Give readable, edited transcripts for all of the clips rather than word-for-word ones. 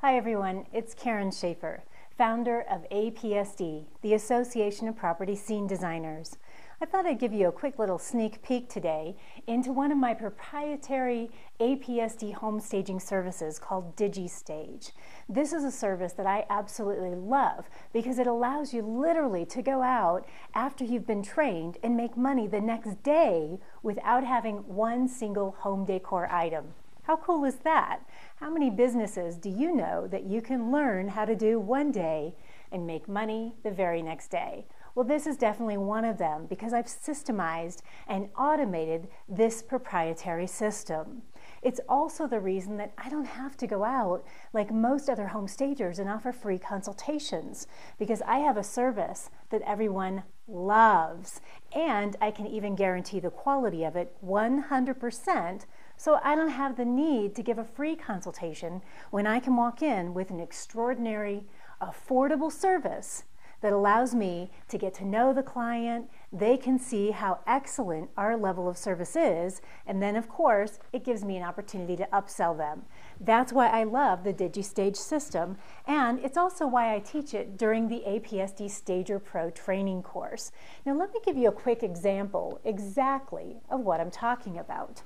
Hi everyone, it's Karen Schaefer, founder of APSD, the Association of Property Scene Designers. I thought I'd give you a quick little sneak peek today into one of my proprietary APSD home staging services called DigiStage. This is a service that I absolutely love because it allows you literally to go out after you've been trained and make money the next day without having one single home decor item. How cool is that? How many businesses do you know that you can learn how to do one day and make money the very next day? Well, this is definitely one of them because I've systemized and automated this proprietary system. It's also the reason that I don't have to go out like most other home stagers and offer free consultations because I have a service that everyone loves, and I can even guarantee the quality of it 100%, so I don't have the need to give a free consultation when I can walk in with an extraordinary, affordable service that allows me to get to know the client. They can see how excellent our level of service is, and then of course it gives me an opportunity to upsell them. That's why I love the DigiStage system, and it's also why I teach it during the APSD Stager Pro training course. Now let me give you a quick example exactly of what I'm talking about.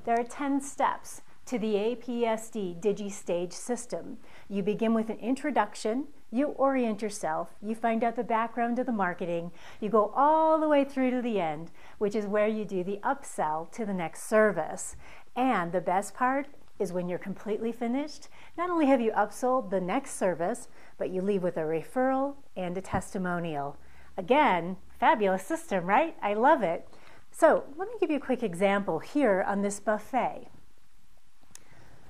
There are 10 steps to the APSD DigiStage system. You begin with an introduction, you orient yourself, you find out the background of the marketing, you go all the way through to the end, which is where you do the upsell to the next service. And the best part is when you're completely finished, not only have you upsold the next service, but you leave with a referral and a testimonial. Again, fabulous system, right? I love it. So let me give you a quick example here on this buffet.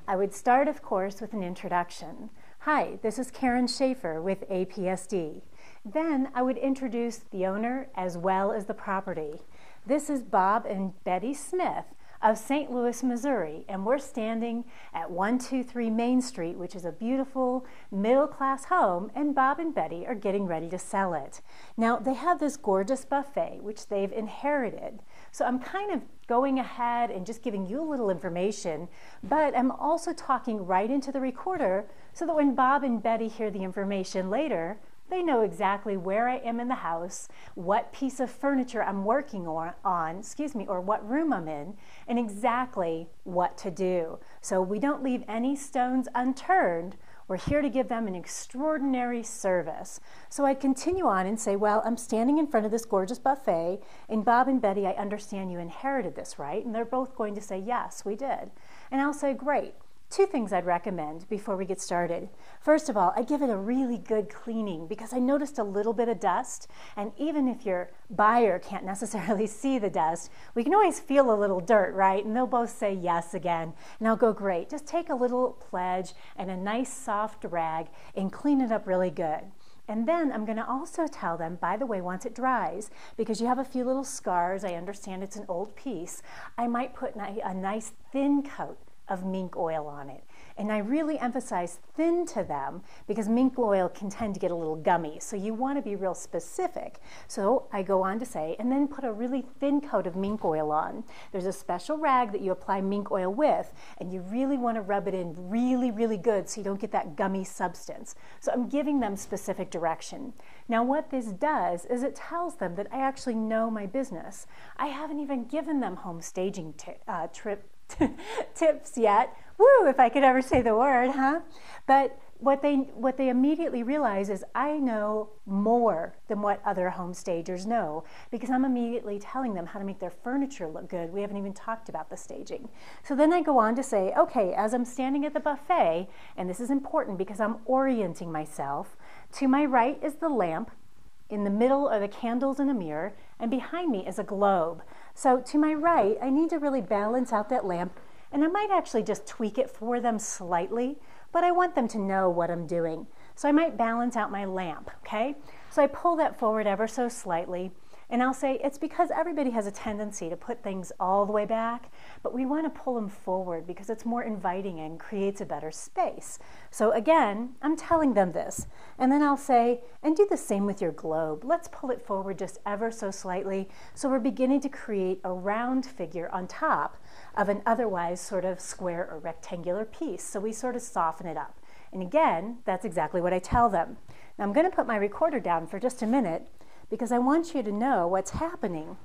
I would start, of course, with an introduction. Hi, this is Karen Schaefer with APSD. Then I would introduce the owner as well as the property. This is Bob and Betty Smith of St. Louis, Missouri, and we're standing at 123 Main Street, which is a beautiful middle-class home, and Bob and Betty are getting ready to sell it. Now, they have this gorgeous buffet, which they've inherited. So I'm kind of going ahead and just giving you a little information, but I'm also talking right into the recorder so that when Bob and Betty hear the information later, they know exactly where I am in the house, what piece of furniture I'm working or what room I'm in, and exactly what to do. So we don't leave any stones unturned. We're here to give them an extraordinary service. So I continue on and say, well, I'm standing in front of this gorgeous buffet, and Bob and Betty, I understand you inherited this, right? And they're both going to say, yes, we did. And I'll say, great. Two things I'd recommend before we get started. First of all, I give it a really good cleaning because I noticed a little bit of dust, and even if your buyer can't necessarily see the dust, we can always feel a little dirt, right? And they'll both say yes again, and I'll go, great. Just take a little pledge and a nice soft rag and clean it up really good. And then I'm going to also tell them, by the way, once it dries, because you have a few little scars, I understand it's an old piece, I might put a nice thin coat of mink oil on it. And I really emphasize thin to them because mink oil can tend to get a little gummy. So you want to be real specific. So I go on to say, and then put a really thin coat of mink oil on. There's a special rag that you apply mink oil with, and you really want to rub it in really, really good so you don't get that gummy substance. So I'm giving them specific direction. Now what this does is it tells them that I actually know my business. I haven't even given them home staging tips yet. Woo, if I could ever say the word, huh? But what they immediately realize is I know more than what other home stagers know because I'm immediately telling them how to make their furniture look good. We haven't even talked about the staging. So then I go on to say, okay, as I'm standing at the buffet, and this is important because I'm orienting myself, to my right is the lamp, in the middle are the candles and a mirror, and behind me is a globe. So to my right, I need to really balance out that lamp, and I might actually just tweak it for them slightly, but I want them to know what I'm doing. So I might balance out my lamp, okay? So I pull that forward ever so slightly, and I'll say it's because everybody has a tendency to put things all the way back, but we want to pull them forward because it's more inviting and creates a better space. So again, I'm telling them this, and then I'll say, and do the same with your globe. Let's pull it forward just ever so slightly so we're beginning to create a round figure on top of an otherwise sort of square or rectangular piece. So we sort of soften it up. And again, that's exactly what I tell them. Now I'm going to put my recorder down for just a minute because I want you to know what's happening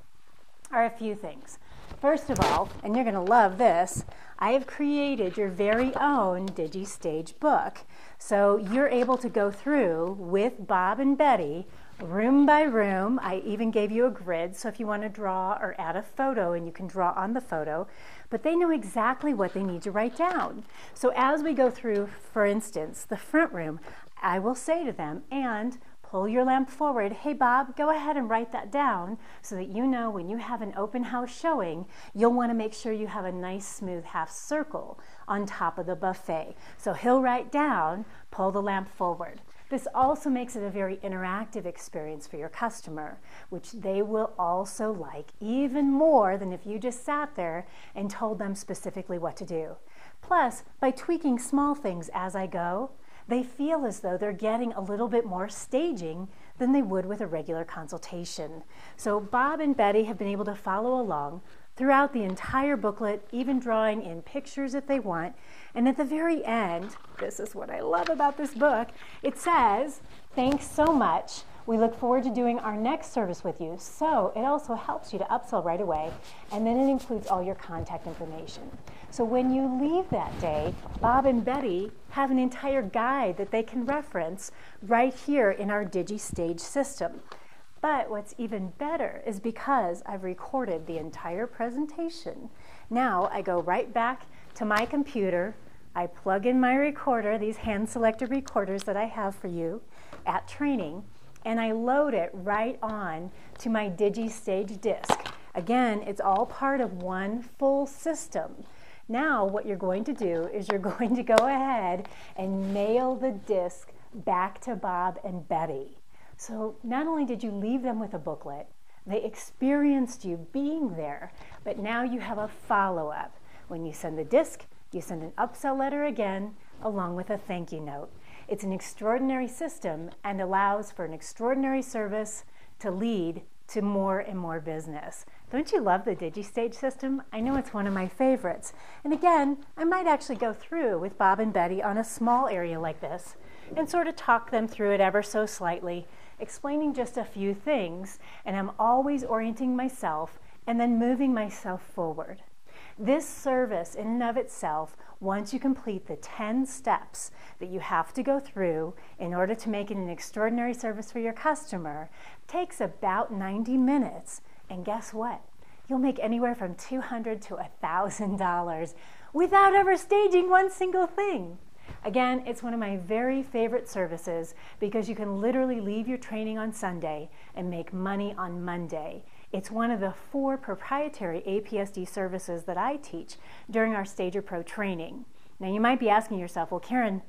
are a few things. First of all, and you're going to love this, I have created your very own DigiStage book. So you're able to go through with Bob and Betty room by room. I even gave you a grid, so if you want to draw or add a photo, and you can draw on the photo, but they know exactly what they need to write down. So as we go through, for instance, the front room, I will say to them, and pull your lamp forward. Hey Bob, go ahead and write that down so that you know when you have an open house showing, you'll want to make sure you have a nice smooth half circle on top of the buffet. So he'll write down, pull the lamp forward. This also makes it a very interactive experience for your customer, which they will also like even more than if you just sat there and told them specifically what to do. Plus, by tweaking small things as I go, they feel as though they're getting a little bit more staging than they would with a regular consultation. So Bob and Betty have been able to follow along throughout the entire booklet, even drawing in pictures if they want. And at the very end, this is what I love about this book, it says, "Thanks so much. We look forward to doing our next service with you." So it also helps you to upsell right away, and then it includes all your contact information. So when you leave that day, Bob and Betty have an entire guide that they can reference right here in our DigiStage system. But what's even better is because I've recorded the entire presentation, now I go right back to my computer, I plug in my recorder, these hand-selected recorders that I have for you at training, and I load it right on to my DigiStage disk. Again, it's all part of one full system. Now what you're going to do is you're going to go ahead and mail the disc back to Bob and Betty. So not only did you leave them with a booklet, they experienced you being there, but now you have a follow-up. When you send the disc, you send an upsell letter again, along with a thank you note. It's an extraordinary system and allows for an extraordinary service to lead to more and more business. Don't you love the DigiStage system? I know it's one of my favorites. And again, I might actually go through with Bob and Betty on a small area like this and sort of talk them through it ever so slightly, explaining just a few things, and I'm always orienting myself and then moving myself forward. This service in and of itself, once you complete the 10 steps that you have to go through in order to make it an extraordinary service for your customer, takes about 90 minutes. And guess what? You'll make anywhere from $200 to $1,000 without ever staging one single thing. Again, it's one of my very favorite services because you can literally leave your training on Sunday and make money on Monday. It's one of the 4 proprietary APSD services that I teach during our Stager Pro training. Now you might be asking yourself, well, Karen,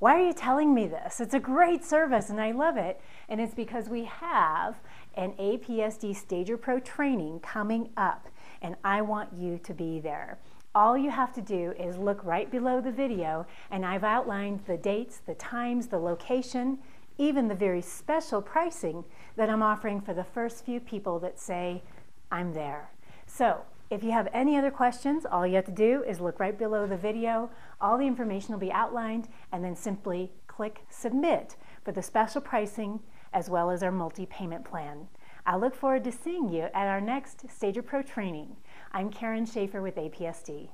why are you telling me this? It's a great service and I love it. And it's because we have an APSD Stager Pro training coming up and I want you to be there. All you have to do is look right below the video and I've outlined the dates, the times, the location, even the very special pricing that I'm offering for the first few people that say, I'm there. So if you have any other questions, all you have to do is look right below the video. All the information will be outlined and then simply click submit for the special pricing as well as our multi-payment plan. I look forward to seeing you at our next Stager Pro training. I'm Karen Schaefer with APSD.